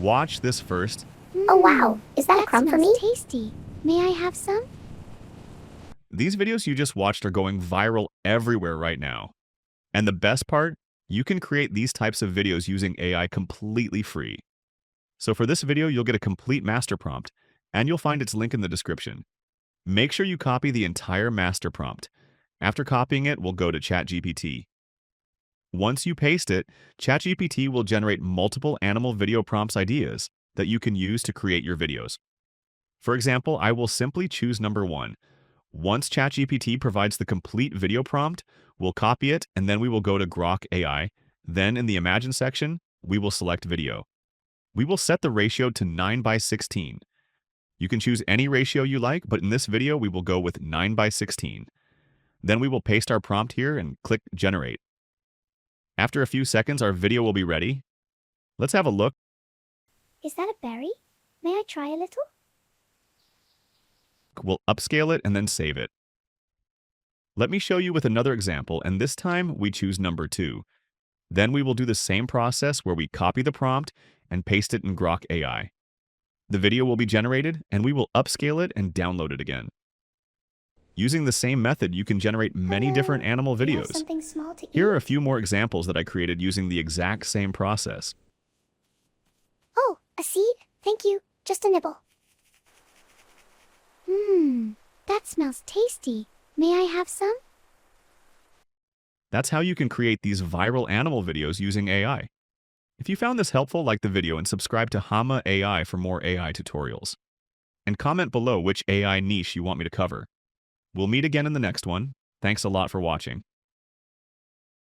Watch this first. Oh wow, is that a crumb for me? Tasty. May I have some? These videos you just watched are going viral everywhere right now. And the best part, you can create these types of videos using AI completely free. So for this video, you'll get a complete master prompt, and you'll find its link in the description. Make sure you copy the entire master prompt. After copying it, we'll go to ChatGPT. Once you paste it, ChatGPT will generate multiple animal video prompts ideas that you can use to create your videos. For example, I will simply choose number 1. Once ChatGPT provides the complete video prompt, we'll copy it and then we will go to Grok AI. Then in the Imagine section, we will select video. We will set the ratio to 9:16. You can choose any ratio you like, but in this video, we will go with 9:16. Then we will paste our prompt here and click Generate. After a few seconds, our video will be ready. Let's have a look. Is that a berry? May I try a little? We'll upscale it and then save it. Let me show you with another example, and this time we choose number 2. Then we will do the same process where we copy the prompt and paste it in Grok AI. The video will be generated, and we will upscale it and download it again. Using the same method, you can generate many different animal Do you have videos. something small to eat? Here are a few more examples that I created using the exact same process. Oh, a seed? Thank you. Just a nibble. That smells tasty. May I have some? That's how you can create these viral animal videos using AI. If you found this helpful, like the video and subscribe to Hama AI for more AI tutorials. And comment below which AI niche you want me to cover. We'll meet again in the next one. Thanks a lot for watching.